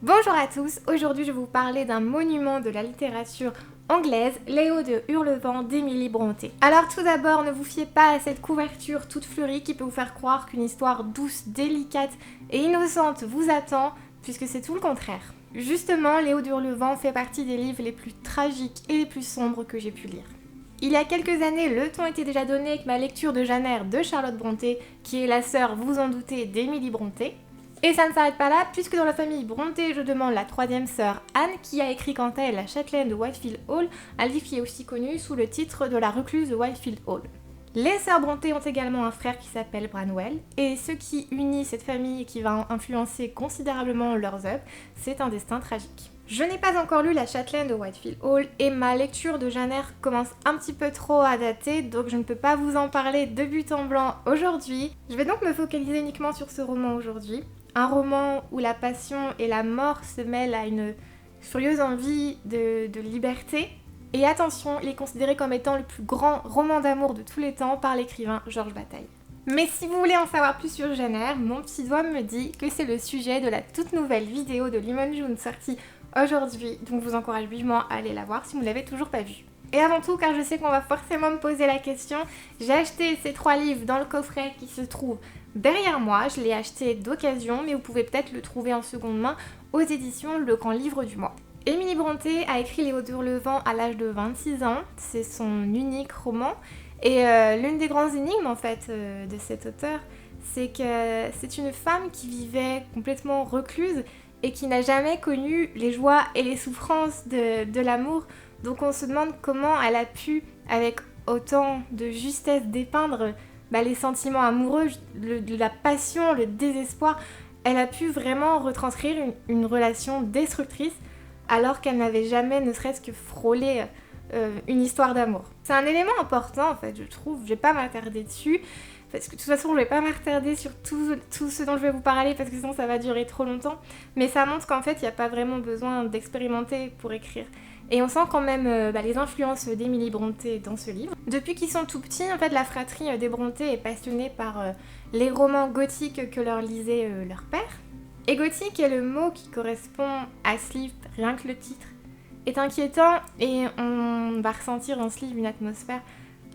Bonjour à tous, aujourd'hui je vais vous parler d'un monument de la littérature anglaise, Léo de Hurlevent d'Emily Brontë. Alors tout d'abord, ne vous fiez pas à cette couverture toute fleurie qui peut vous faire croire qu'une histoire douce, délicate et innocente vous attend, puisque c'est tout le contraire. Justement, Léo de Hurlevent fait partie des livres les plus tragiques et les plus sombres que j'ai pu lire. Il y a quelques années, le ton était déjà donné avec ma lecture de Jane Eyre de Charlotte Brontë, qui est la sœur, vous en doutez, d'Emily Brontë. Et ça ne s'arrête pas là, puisque dans la famille Brontë, je demande la troisième sœur Anne, qui a écrit quant à elle La Châtelaine de Whitefield Hall, un livre qui est aussi connu sous le titre de La Recluse de Whitefield Hall. Les sœurs Brontë ont également un frère qui s'appelle Branwell, et ce qui unit cette famille et qui va influencer considérablement leurs œuvres, c'est un destin tragique. Je n'ai pas encore lu La Châtelaine de Whitefield Hall, et ma lecture de Jane Eyre commence un petit peu trop à dater, donc je ne peux pas vous en parler de but en blanc aujourd'hui. Je vais donc me focaliser uniquement sur ce roman aujourd'hui. Un roman où la passion et la mort se mêlent à une furieuse envie de liberté. Et attention, il est considéré comme étant le plus grand roman d'amour de tous les temps par l'écrivain Georges Bataille. Mais si vous voulez en savoir plus sur Jane Eyre, mon petit doigt me dit que c'est le sujet de la toute nouvelle vidéo de Lemon June sortie aujourd'hui, donc je vous encourage vivement à aller la voir si vous ne l'avez toujours pas vue. Et avant tout, car je sais qu'on va forcément me poser la question, j'ai acheté ces 3 livres dans le coffret qui se trouve derrière moi. Je l'ai acheté d'occasion, mais vous pouvez peut-être le trouver en seconde main aux éditions Le Grand Livre du Mois. Emily Brontë a écrit Léo de Hurlevent à l'âge de 26 ans, c'est son unique roman. Et l'une des grandes énigmes en fait de cet auteur, c'est que c'est une femme qui vivait complètement recluse et qui n'a jamais connu les joies et les souffrances de l'amour. Donc on se demande comment elle a pu, avec autant de justesse, dépeindre les sentiments amoureux, la passion, le désespoir. Elle a pu vraiment retranscrire une relation destructrice alors qu'elle n'avait jamais ne serait-ce que frôlé une histoire d'amour. C'est un élément important en fait, je trouve, je vais pas m'attarder dessus, parce que de toute façon je vais pas m'attarder sur tout ce dont je vais vous parler parce que sinon ça va durer trop longtemps, mais ça montre qu'en fait il n'y a pas vraiment besoin d'expérimenter pour écrire. Et on sent quand même les influences d'Emily Brontë dans ce livre. Depuis qu'ils sont tout petits, en fait, la fratrie des Brontë est passionnée par les romans gothiques que leur lisait leur père. Et gothique est le mot qui correspond à ce livre, rien que le titre est inquiétant, et on va ressentir dans ce livre une atmosphère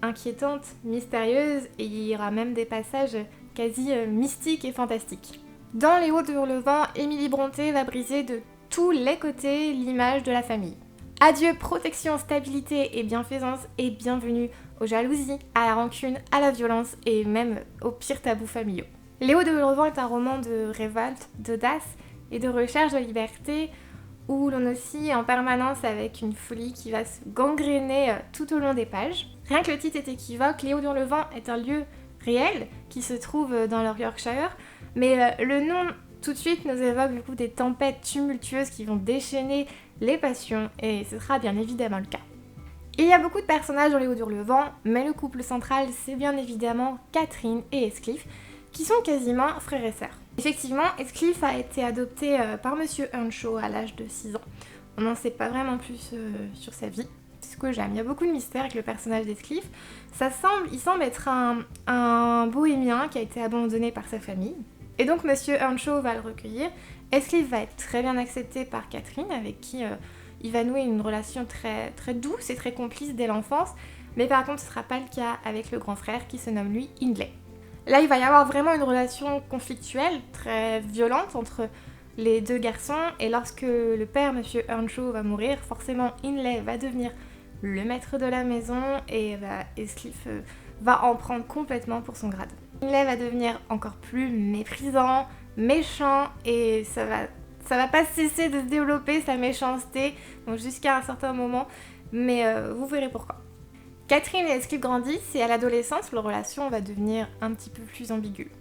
inquiétante, mystérieuse, et il y aura même des passages quasi mystiques et fantastiques. Dans Léo de Hurlevent, Emily Brontë va briser de tous les côtés l'image de la famille. Adieu protection, stabilité et bienfaisance, et bienvenue aux jalousies, à la rancune, à la violence et même aux pires tabous familiaux. Léo de Hurlevent est un roman de révolte, d'audace et de recherche de liberté où l'on oscille en permanence avec une folie qui va se gangréner tout au long des pages. Rien que le titre est équivoque, Léo de Hurlevent est un lieu réel qui se trouve dans le Yorkshire, mais le nom tout de suite nous évoque du coup des tempêtes tumultueuses qui vont déchaîner les passions, et ce sera bien évidemment le cas. Il y a beaucoup de personnages dans Léo de Hurlevent, mais le couple central c'est bien évidemment Catherine et Heathcliff, qui sont quasiment frères et sœurs. Effectivement, Heathcliff a été adopté par Monsieur Earnshaw à l'âge de 6 ans. On n'en sait pas vraiment plus sur sa vie, c'est ce que j'aime. Il y a beaucoup de mystères avec le personnage d'Heathcliff. Il semble être un bohémien qui a été abandonné par sa famille. Et donc Monsieur Earnshaw va le recueillir. Heathcliff va être très bien accepté par Catherine, avec qui il va nouer une relation très, très douce et très complice dès l'enfance. Mais par contre, ce ne sera pas le cas avec le grand frère qui se nomme lui Hindley. Là, il va y avoir vraiment une relation conflictuelle, très violente entre les deux garçons. Et lorsque le père, Monsieur Earnshaw, va mourir, forcément Hindley va devenir le maître de la maison et Heathcliff va en prendre complètement pour son grade. Hindley va devenir encore plus méprisant, méchant, et ça va pas cesser de se développer sa méchanceté, donc jusqu'à un certain moment, mais vous verrez pourquoi. Catherine et Heathcliff grandissent, et à l'adolescence, leur relation va devenir un petit peu plus ambiguë.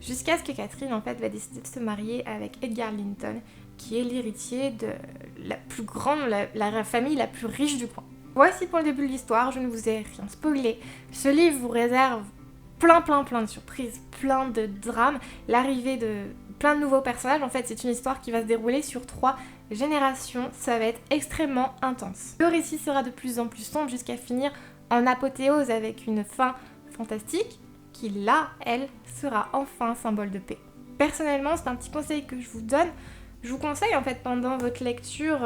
Jusqu'à ce que Catherine en fait va décider de se marier avec Edgar Linton, qui est l'héritier de la plus grande, la famille la plus riche du coin. Voici pour le début de l'histoire, je ne vous ai rien spoilé. Ce livre vous réserve plein de surprises, plein de drames, l'arrivée de plein de nouveaux personnages. En fait, c'est une histoire qui va se dérouler sur 3 générations, ça va être extrêmement intense. Le récit sera de plus en plus sombre jusqu'à finir en apothéose avec une fin fantastique qui, là, elle, sera enfin symbole de paix. Personnellement, c'est un petit conseil que je vous donne. Je vous conseille en fait pendant votre lecture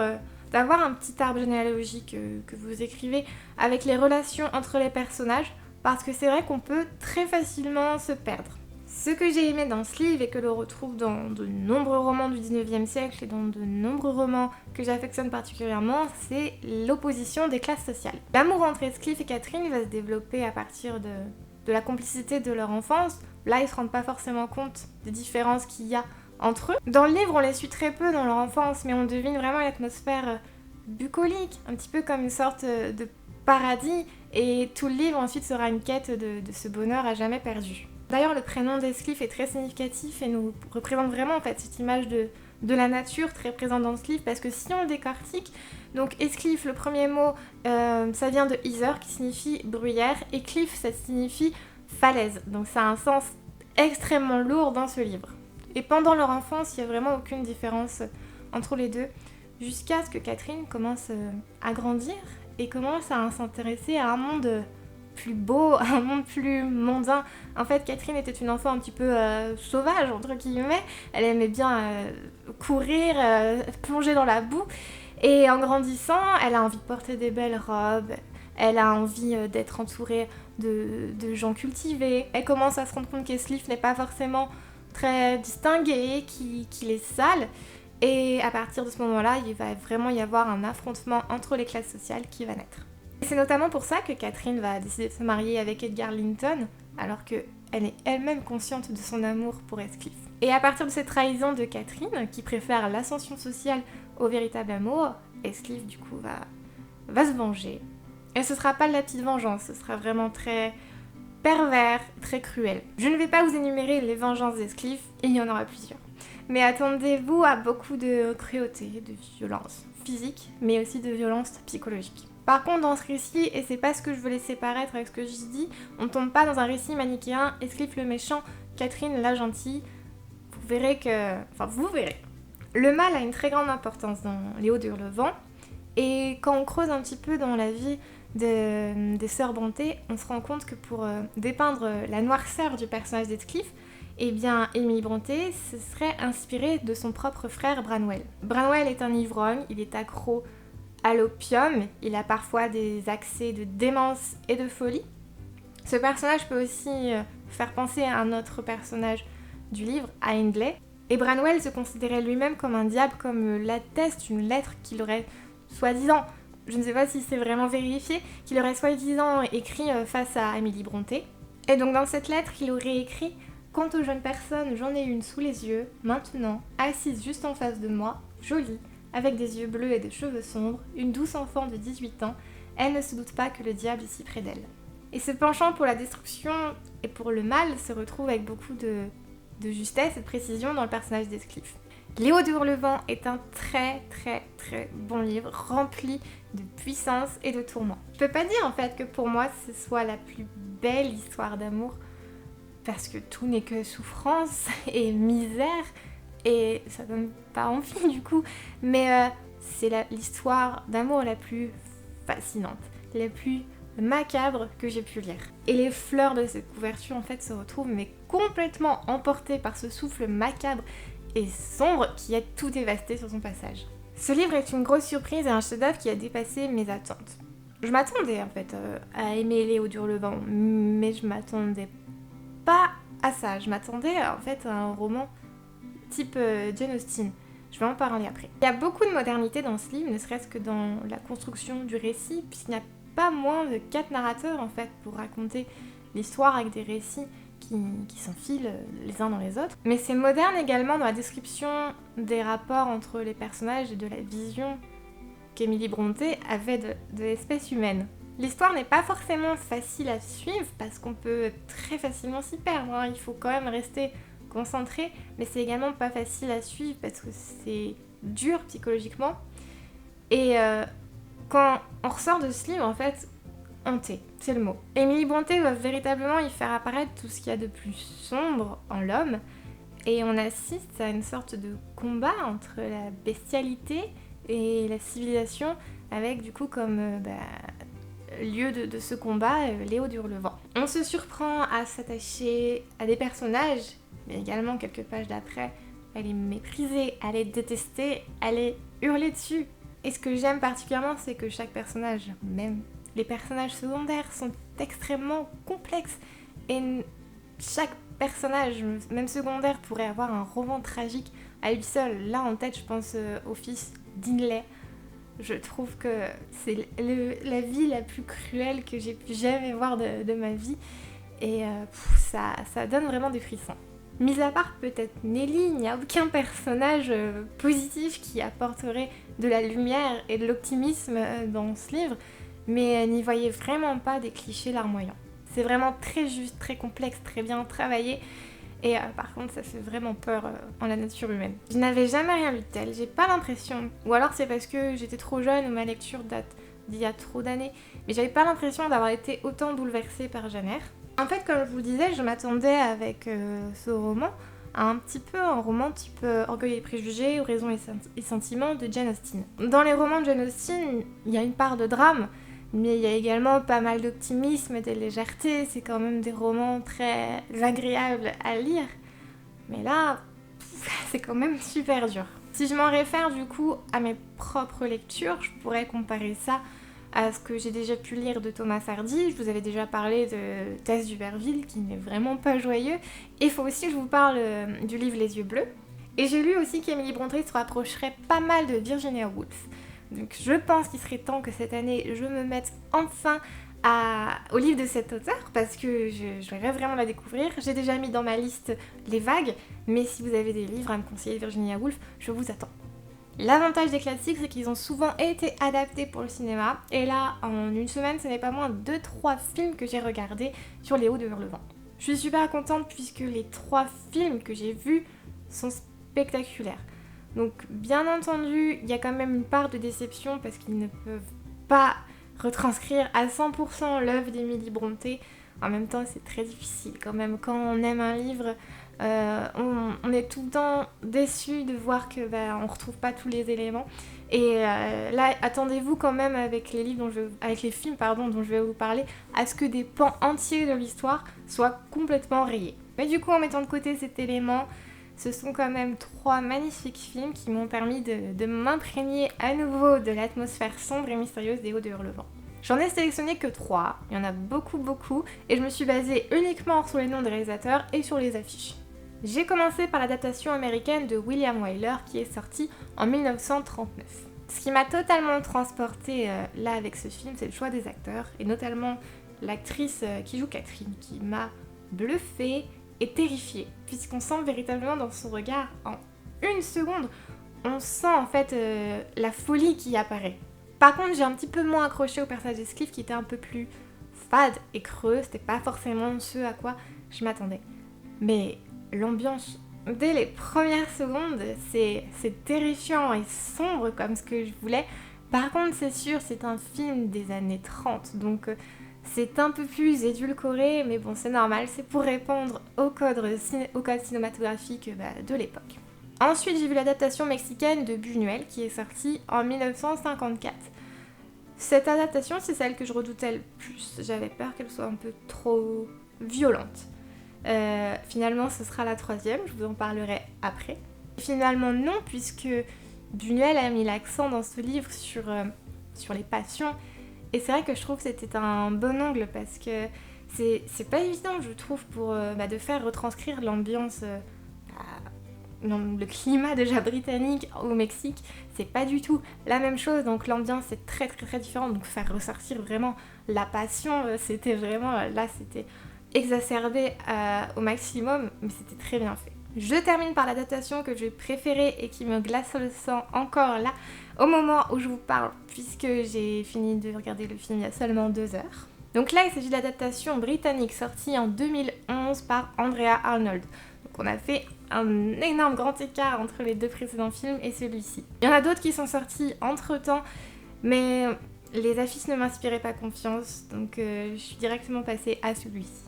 d'avoir un petit arbre généalogique que vous écrivez avec les relations entre les personnages, parce que c'est vrai qu'on peut très facilement se perdre. Ce que j'ai aimé dans ce livre et que l'on retrouve dans de nombreux romans du 19e siècle et dans de nombreux romans que j'affectionne particulièrement, c'est l'opposition des classes sociales. L'amour entre Heathcliff et Catherine va se développer à partir de la complicité de leur enfance. Là, ils se rendent pas forcément compte des différences qu'il y a entre eux. Dans le livre, on les suit très peu dans leur enfance, mais on devine vraiment une atmosphère bucolique, un petit peu comme une sorte de paradis, et tout le livre ensuite sera une quête de ce bonheur à jamais perdu. D'ailleurs, le prénom d'Heathcliff est très significatif et nous représente vraiment en fait cette image de la nature très présente dans ce livre, parce que si on le décortique, donc Heathcliff, le premier mot, ça vient de Heather qui signifie bruyère, et cliff, ça signifie falaise. Donc ça a un sens extrêmement lourd dans ce livre. Et pendant leur enfance, il n'y a vraiment aucune différence entre les deux, jusqu'à ce que Catherine commence à grandir et commence à s'intéresser à un monde plus beau, un monde plus mondain. En fait, Catherine était une enfant un petit peu sauvage, entre guillemets. Elle aimait bien courir, plonger dans la boue. Et en grandissant, elle a envie de porter des belles robes. Elle a envie d'être entourée de gens cultivés. Elle commence à se rendre compte qu'Heathcliff n'est pas forcément très distingué, qu'il est sale. Et à partir de ce moment-là, il va vraiment y avoir un affrontement entre les classes sociales qui va naître. Et c'est notamment pour ça que Catherine va décider de se marier avec Edgar Linton, alors qu'elle est elle-même consciente de son amour pour Heathcliff. Et à partir de cette trahison de Catherine, qui préfère l'ascension sociale au véritable amour, Heathcliff du coup va se venger. Et ce sera pas de la petite vengeance, ce sera vraiment très pervers, très cruel. Je ne vais pas vous énumérer les vengeances d'Heathcliff, il y en aura plusieurs. Mais attendez-vous à beaucoup de cruauté, de violence physique, mais aussi de violence psychologique. Par contre, dans ce récit, et c'est pas ce que je veux laisser paraître avec ce que je dis, on tombe pas dans un récit manichéen, Heathcliff le méchant, Catherine la gentille. Vous verrez que... Enfin, vous verrez. Le mal a une très grande importance dans Léo de Hurlevent, et quand on creuse un petit peu dans la vie des sœurs Brontë, on se rend compte que pour dépeindre la noirceur du personnage d'Heathcliff, eh bien, Émilie Brontë se serait inspirée de son propre frère Branwell. Branwell est un ivrogne, il est accro à l'opium, il a parfois des accès de démence et de folie. Ce personnage peut aussi faire penser à un autre personnage du livre, à Hindley. Et Branwell se considérait lui-même comme un diable, comme l'atteste une lettre qu'il aurait soi-disant, je ne sais pas si c'est vraiment vérifié, qu'il aurait soi-disant écrit face à Émilie Brontë. Et donc dans cette lettre, il aurait écrit « Quant aux jeunes personnes, j'en ai une sous les yeux, maintenant, assise juste en face de moi, jolie, avec des yeux bleus et des cheveux sombres, une douce enfant de 18 ans, elle ne se doute pas que le diable est si près d'elle. » Et ce penchant pour la destruction et pour le mal se retrouve avec beaucoup de justesse et de précision dans le personnage d'Heathcliff. Léo de Hurlevent est un très très très bon livre, rempli de puissance et de tourments. Je peux pas dire en fait que pour moi ce soit la plus belle histoire d'amour, parce que tout n'est que souffrance et misère, et ça donne pas envie du coup, mais c'est l'histoire d'amour la plus fascinante, la plus macabre que j'ai pu lire. Et les fleurs de cette couverture en fait se retrouvent mais complètement emportées par ce souffle macabre et sombre qui a tout dévasté sur son passage. Ce livre est une grosse surprise et un chef-d'œuvre qui a dépassé mes attentes. Je m'attendais en fait à aimer Léo de Hurlevent, mais je m'attendais pas à ça. Je m'attendais en fait à un roman type Jane Austen. Je vais en parler après. Il y a beaucoup de modernité dans ce livre, ne serait-ce que dans la construction du récit, puisqu'il n'y a pas moins de 4 narrateurs en fait pour raconter l'histoire avec des récits qui s'enfilent les uns dans les autres. Mais c'est moderne également dans la description des rapports entre les personnages et de la vision qu'Émilie Brontë avait de l'espèce humaine. L'histoire n'est pas forcément facile à suivre parce qu'on peut très facilement s'y perdre, hein. Il faut quand même rester concentré, mais c'est également pas facile à suivre parce que c'est dur psychologiquement. Et quand on ressort de ce livre, en fait, hanté, c'est le mot. Émilie Brontë va véritablement y faire apparaître tout ce qu'il y a de plus sombre en l'homme, et on assiste à une sorte de combat entre la bestialité et la civilisation, avec du coup comme lieu de ce combat Léo de Hurlevent. On se surprend à s'attacher à des personnages, mais également quelques pages d'après elle est méprisée, elle est détestée, elle est hurlée dessus. Et ce que j'aime particulièrement, c'est que chaque personnage, même les personnages secondaires, sont extrêmement complexes. Et chaque personnage, même secondaire, pourrait avoir un roman tragique à lui seul. Là, en tête, je pense au fils d'Inley. Je trouve que c'est la vie la plus cruelle que j'ai pu jamais voir de ma vie. Et ça donne vraiment des frissons. Mis à part peut-être Nelly, il n'y a aucun personnage positif qui apporterait de la lumière et de l'optimisme dans ce livre, mais n'y voyez vraiment pas des clichés larmoyants. C'est vraiment très juste, très complexe, très bien travaillé, et par contre ça fait vraiment peur en la nature humaine. Je n'avais jamais rien lu de tel, j'ai pas l'impression, ou alors c'est parce que j'étais trop jeune ou ma lecture date d'il y a trop d'années, mais j'avais pas l'impression d'avoir été autant bouleversée par Jane Eyre. En fait, comme je vous le disais, je m'attendais avec ce roman à un petit peu un roman type Orgueil et préjugés ou Raison et sentiments de Jane Austen. Dans les romans de Jane Austen, il y a une part de drame, mais il y a également pas mal d'optimisme et de légèreté. C'est quand même des romans très agréables à lire. Mais là, c'est quand même super dur. Si je m'en réfère du coup à mes propres lectures, je pourrais comparer ça à ce que j'ai déjà pu lire de Thomas Hardy. Je vous avais déjà parlé de Tess d'Uberville, qui n'est vraiment pas joyeux. Et il faut aussi que je vous parle du livre Les yeux bleus. Et j'ai lu aussi qu'Emily Brontë se rapprocherait pas mal de Virginia Woolf. Donc je pense qu'il serait temps que cette année, je me mette enfin au livre de cet auteur, parce que je voudrais vraiment la découvrir. J'ai déjà mis dans ma liste Les Vagues, mais si vous avez des livres à me conseiller de Virginia Woolf, je vous attends. L'avantage des classiques, c'est qu'ils ont souvent été adaptés pour le cinéma. Et là, en une semaine, ce n'est pas moins de 2-3 films que j'ai regardés sur Les Hauts de Hurlevent. Je suis super contente puisque les 3 films que j'ai vus sont spectaculaires. Donc, bien entendu, il y a quand même une part de déception parce qu'ils ne peuvent pas retranscrire à 100% l'œuvre d'Emily Brontë. En même temps, c'est très difficile quand même. Quand on aime un livre, on est tout le temps déçu de voir que on retrouve pas tous les éléments. Et là, attendez-vous quand même avec les livres avec les films dont je vais vous parler, à ce que des pans entiers de l'histoire soient complètement rayés. Mais du coup, en mettant de côté cet élément, ce sont quand même 3 magnifiques films qui m'ont permis de m'imprégner à nouveau de l'atmosphère sombre et mystérieuse des Hauts de Hurlevent. J'en ai sélectionné que 3, il y en a beaucoup, et je me suis basée uniquement sur les noms des réalisateurs et sur les affiches. J'ai commencé par l'adaptation américaine de William Wyler qui est sortie en 1939. Ce qui m'a totalement transportée là avec ce film, c'est le choix des acteurs, et notamment l'actrice qui joue Catherine, qui m'a bluffée et terrifiée, puisqu'on sent véritablement dans son regard, en une seconde, on sent en fait la folie qui apparaît. Par contre, j'ai un petit peu moins accroché au personnage d'Heathcliff qui était un peu plus fade et creux, c'était pas forcément ce à quoi je m'attendais. Mais l'ambiance, dès les premières secondes, c'est terrifiant et sombre comme ce que je voulais. Par contre, c'est sûr, c'est un film des années 30, donc c'est un peu plus édulcoré, mais bon, c'est normal, c'est pour répondre au code cinématographique de l'époque. Ensuite, j'ai vu l'adaptation mexicaine de Buñuel qui est sortie en 1954. Cette adaptation, c'est celle que je redoutais le plus. J'avais peur qu'elle soit un peu trop violente. Finalement, ce sera la 3e, je vous en parlerai après. Finalement, non, puisque Buñuel a mis l'accent dans ce livre sur les passions. Et c'est vrai que je trouve que c'était un bon angle parce que c'est pas évident, je trouve, de faire retranscrire l'ambiance, le climat déjà britannique au Mexique. C'est pas du tout la même chose, donc l'ambiance est très très très différente. Donc faire ressortir vraiment la passion, c'était vraiment, là c'était exacerbé au maximum, mais c'était très bien fait. Je termine par l'adaptation que j'ai préférée et qui me glace le sang encore là, au moment où je vous parle, puisque j'ai fini de regarder le film il y a seulement 2 heures. Donc là, il s'agit de l'adaptation britannique sortie en 2011 par Andrea Arnold. Donc on a fait un énorme grand écart entre les 2 précédents films et celui-ci. Il y en a d'autres qui sont sortis entre-temps, mais les affiches ne m'inspiraient pas confiance, donc je suis directement passée à celui-ci.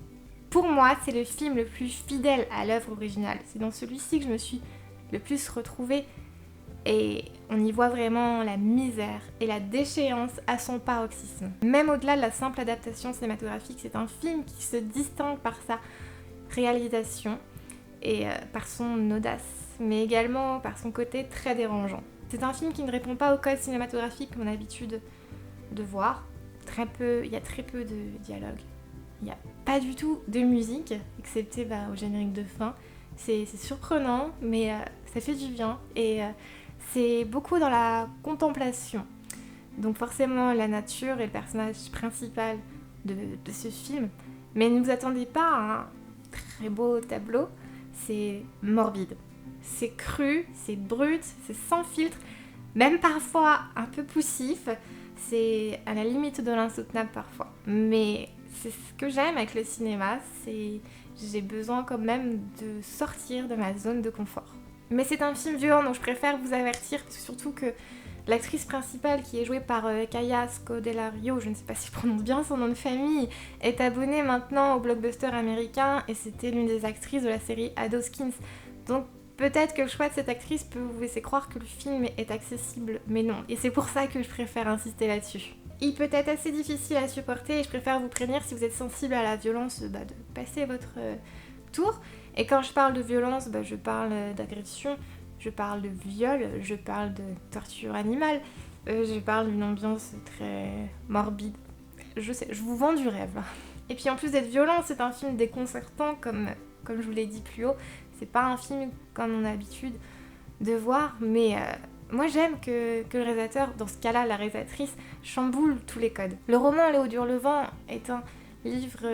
Pour moi, c'est le film le plus fidèle à l'œuvre originale. C'est dans celui-ci que je me suis le plus retrouvée. Et on y voit vraiment la misère et la déchéance à son paroxysme. Même au-delà de la simple adaptation cinématographique, c'est un film qui se distingue par sa réalisation et par son audace. mais également par son côté très dérangeant. C'est un film qui ne répond pas au code cinématographique qu'on a l'habitude de voir. Il y a très peu de dialogue. Il n'y a pas du tout de musique, excepté au générique de fin. C'est surprenant, mais ça fait du bien. Et c'est beaucoup dans la contemplation. Donc forcément, la nature est le personnage principal de ce film. Mais ne vous attendez pas à un très beau tableau. C'est morbide. C'est cru, c'est brut, c'est sans filtre. Même parfois un peu poussif. C'est à la limite de l'insoutenable parfois. Mais c'est ce que j'aime avec le cinéma, j'ai besoin quand même de sortir de ma zone de confort. Mais c'est un film violent, donc je préfère vous avertir, parce que surtout que l'actrice principale, qui est jouée par Kaya Scodelario, je ne sais pas si je prononce bien son nom de famille, est abonnée maintenant au blockbuster américain, et c'était l'une des actrices de la série Adolescents. Donc peut-être que le choix de cette actrice peut vous laisser croire que le film est accessible, mais non. Et c'est pour ça que je préfère insister là-dessus. Il peut être assez difficile à supporter et je préfère vous prévenir si vous êtes sensible à la violence de passer votre tour. Et quand je parle de violence, je parle d'agression, je parle de viol, je parle de torture animale, je parle d'une ambiance très morbide. Je sais, je vous vends du rêve. Et puis en plus d'être violent, c'est un film déconcertant comme je vous l'ai dit plus haut. C'est pas un film comme on a l'habitude de voir, mais moi j'aime que le réalisateur, dans ce cas-là la réalisatrice, chamboule tous les codes. Le roman Léo d'Hurlevent est un livre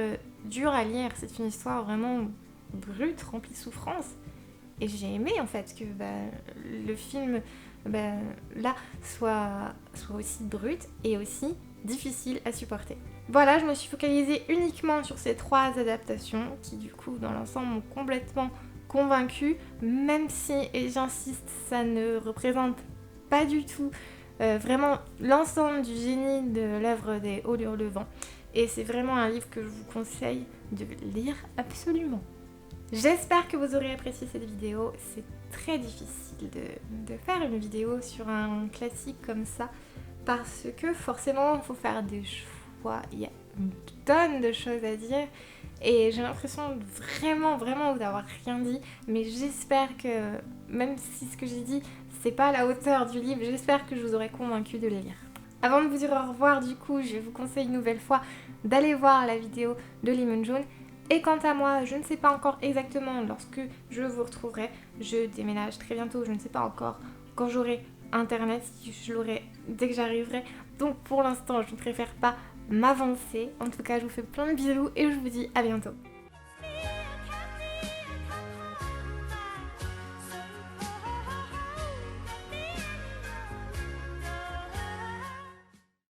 dur à lire, c'est une histoire vraiment brute, remplie de souffrance. Et j'ai aimé en fait que le film là soit aussi brut et aussi difficile à supporter. Voilà, je me suis focalisée uniquement sur ces 3 adaptations qui du coup dans l'ensemble m'ont complètement convaincue, même si, et j'insiste, ça ne représente pas du tout vraiment l'ensemble du génie de l'œuvre des Hauts d'Hurlevent. Et c'est vraiment un livre que je vous conseille de lire absolument. J'espère que vous aurez apprécié cette vidéo. C'est très difficile de faire une vidéo sur un classique comme ça parce que forcément il faut faire des choix, il y a une tonne de choses à dire et j'ai l'impression vraiment d'avoir rien dit, mais j'espère que même si ce que j'ai dit c'est pas à la hauteur du livre, j'espère que je vous aurai convaincu de le lire. Avant de vous dire au revoir, du coup, je vous conseille une nouvelle fois d'aller voir la vidéo de Lemon Jaune. Et quant à moi, je ne sais pas encore exactement lorsque je vous retrouverai. Je déménage très bientôt, je ne sais pas encore quand j'aurai internet, si je l'aurai dès que j'arriverai. Donc pour l'instant, je ne préfère pas m'avancer. En tout cas, je vous fais plein de bisous et je vous dis à bientôt.